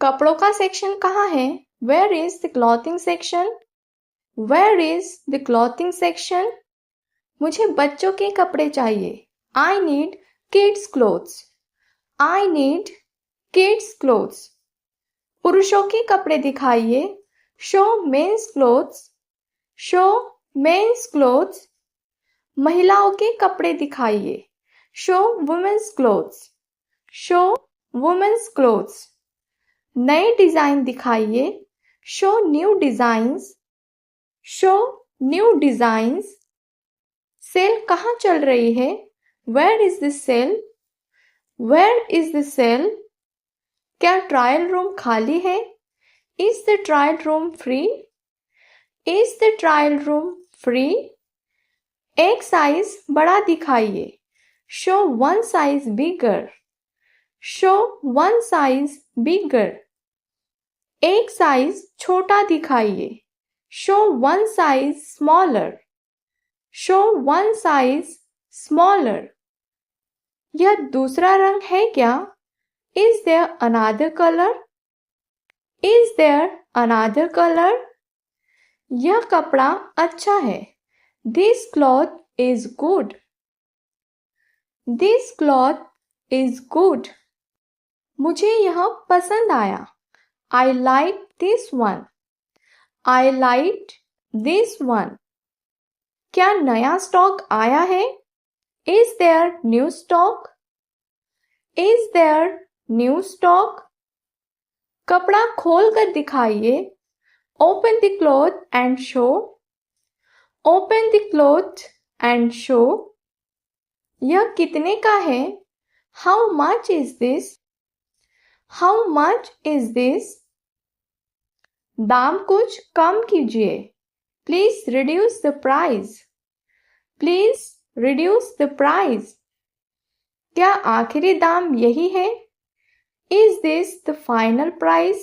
कपड़ों का सेक्शन कहाँ है? Where is the clothing section? Where is the clothing section? मुझे बच्चों के कपड़े चाहिए. I need kids clothes. I need kids clothes. पुरुषों के कपड़े दिखाइए. Show men's clothes. Show men's clothes. महिलाओं के कपड़े दिखाइए. Show women's clothes. Show women's clothes. नए डिजाइन दिखाइए. Show new designs. Show new designs. Sale कहाँ चल रही है? Where is the sale? Where is the sale? क्या ट्रायल रूम खाली है? Is the trial room free? Is the trial room free? एक साइज बड़ा दिखाइए. Show one size bigger. Show one size bigger. एक साइज छोटा दिखाइए. Show one size smaller. Show one size smaller. यह दूसरा रंग है क्या? Is there another color? Is there another color? यह कपड़ा अच्छा है. This cloth is good. This cloth is good. मुझे यह पसंद आया. I like this one. I liked this one. क्या नया स्टॉक आया है? Is there new stock? Is there new stock? कपड़ा खोल कर दिखाइए. Open the cloth and show. Open the cloth and show. यह कितने का है? How much is this? How much is this? दाम कुछ कम कीजिए. Please reduce the price. Please reduce the price. क्या आखिरी दाम यही है? Is this the final price?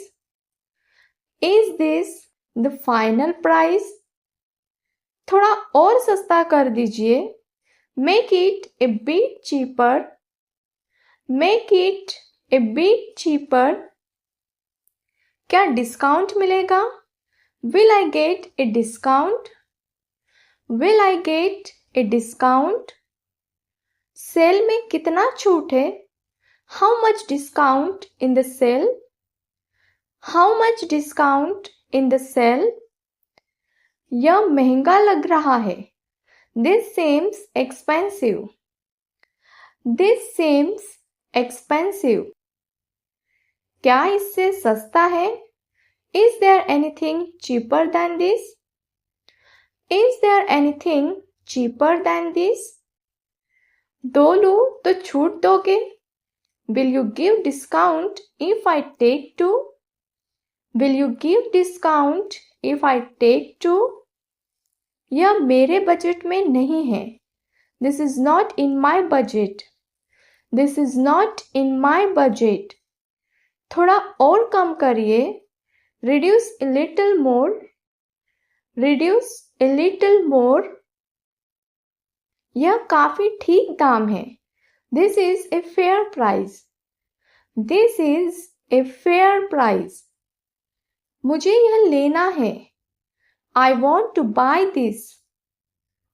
Is this the final price? थोड़ा और सस्ता कर दीजिए. Make it a bit cheaper. Make it a bit cheaper. क्या डिस्काउंट मिलेगा? Will I get a discount? Will I get a discount? Sale में कितना छूट है? How much discount in the sale? How much discount in the sale? यह महंगा लग रहा है. This seems expensive. This seems expensive. क्या इससे सस्ता है? Is there anything cheaper than this? Is there anything cheaper than this? दो लूं तो छूट दोगे? Will you give discount if I take two? Will you give discount if I take two? यह मेरे बजट में नहीं है. This is not in my budget. This is not in my budget. थोड़ा और कम करिए. Reduce a little more. Reduce a little more. यह काफी ठीक दाम है. This is a fair price. This is a fair price. मुझे यह लेना है. I want to buy this.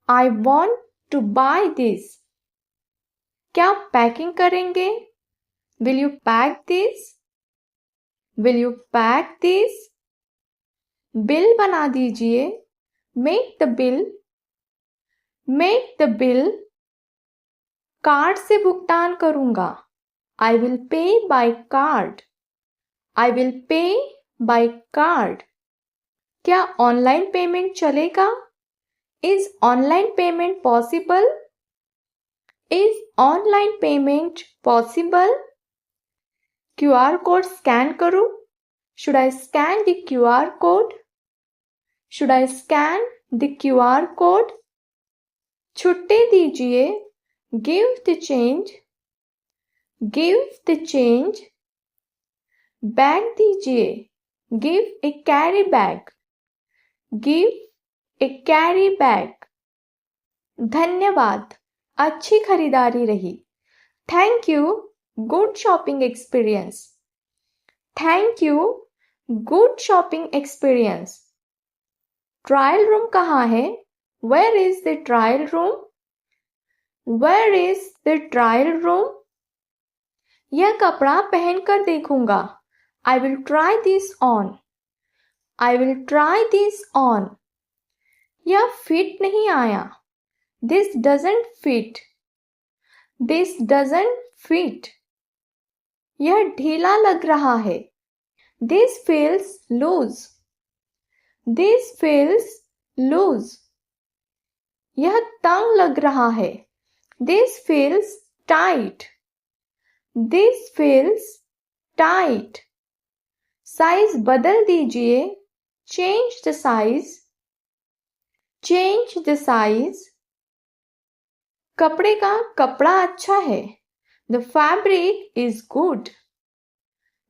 I want to buy this. क्या पैकिंग करेंगे? Will you pack this? Will you pack this? Bill बना दीजिए. Make the bill. Make the bill. Card से भुगतान करूंगा. I will pay by card. I will pay by card. क्या online payment चलेगा? Is online payment possible? Is online payment possible? QR code scan करूं? Should I scan the QR code? Should I scan the QR code? छुट्टी दीजिए. Give the change. Give the change. Bag दीजिए. Give a carry bag. Give a carry bag. धन्यवाद. अच्छी खरीदारी रही. Thank you. Good shopping experience. Thank you, good shopping experience. Trial room कहाँ है? Where is the trial room? Where is the trial room? यह कपड़ा पहन कर देखूंगा। I will try this on. I will try this on. यह fit नहीं आया। This doesn't fit. This doesn't fit. यह ढीला लग रहा है। This feels loose. This feels loose. यह तंग लग रहा है। This feels tight. This feels tight. Size बदल दीजिए। Change the size. Change the size. कपड़े का कपड़ा अच्छा है। The fabric is good.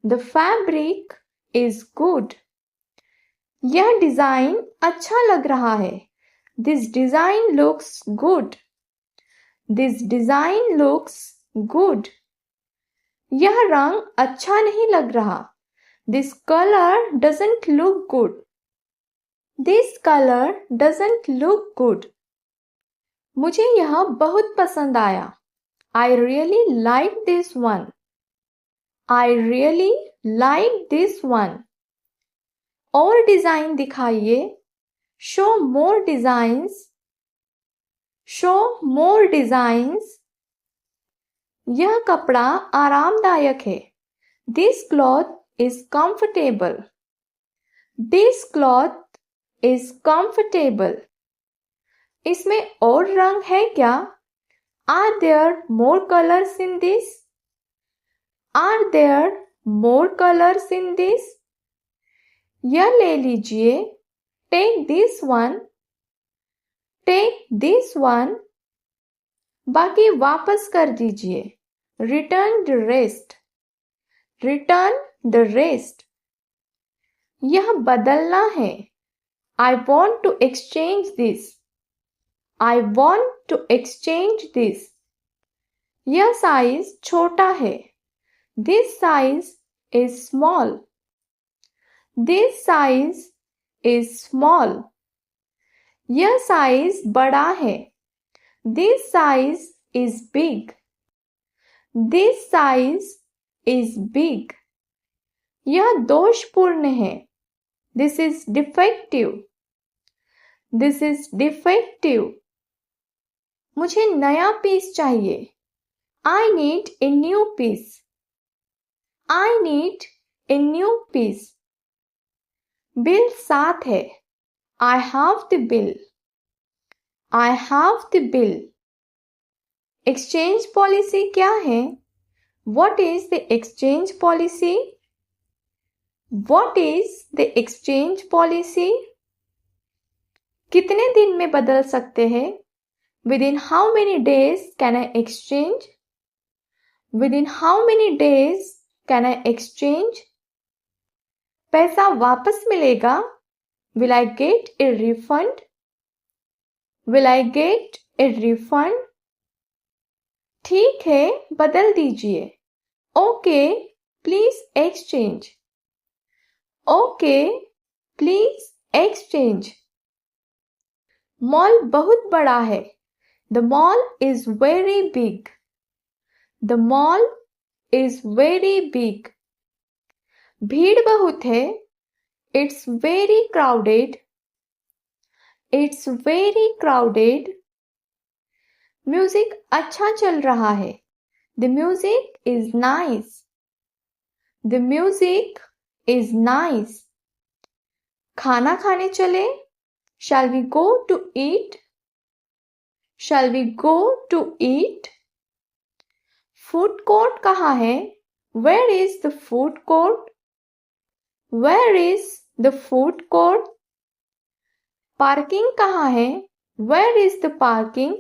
The fabric is good. यह डिजाइन अच्छा लग रहा है। This design looks good. This design looks good. यह रंग अच्छा नहीं लग रहा। This colour doesn't look good. This colour doesn't look good. मुझे यह बहुत पसंद आया। I really like this one. I really like this one. और डिजाइन दिखाइए। Show more designs. Show more designs. यह कपड़ा आरामदायक है। This cloth is comfortable. This cloth is comfortable. इसमें और रंग है क्या? Are there more colours in this? Are there more colours in this? यह ले लीजिए। Take this one. Take this one. बाकी वापस कर दीजिए। Return the rest. Return the rest. यह बदलना है। I want to exchange this. I want to exchange this. यह साइज छोटा है। This size is small. This size is small. यह साइज बड़ा है। This size is big. This size is big. यह दोषपूर्ण है। This is defective. This is defective. मुझे नया पीस चाहिए। I need a new piece. I need a new piece. Bill साथ है। I have the bill. I have the bill. Exchange policy क्या है? What is the exchange policy? What is the exchange policy? कितने दिन में बदल सकते हैं? Within how many days can I exchange? Within how many days can I exchange? पैसा वापस मिलेगा? Will I get a refund? Will I get a refund? ठीक है, बदल दीजिए। Okay, please exchange. Okay, please exchange. Mall बहुत बड़ा है। The mall is very big. The mall is very big. भीड़ बहुत है। It's very crowded. It's very crowded. Music अच्छा चल रहा है। The music is nice. The music is nice. खाना खाने चले? Shall we go to eat? Shall we go to eat? Food court कहाँ है? Where is the food court? Where is the food court? Parking कहाँ है? Where is the parking?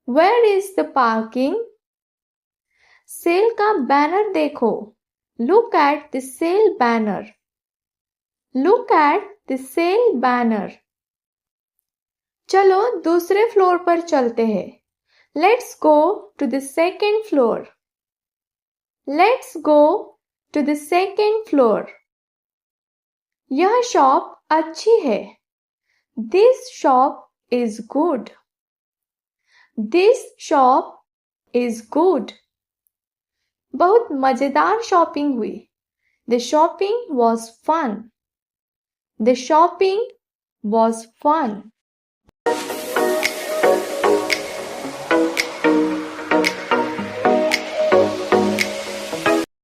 Where is the parking? सेल का banner देखो। Look at the sale banner. Look at the sale banner. चलो दूसरे floor पर चलते हैं। Let's go to the second floor. Let's go to the second floor. यह shop अच्छी है. This shop is good. This shop is good. बहुत मजेदार शॉपिंग हुई. The shopping was fun. The shopping was fun.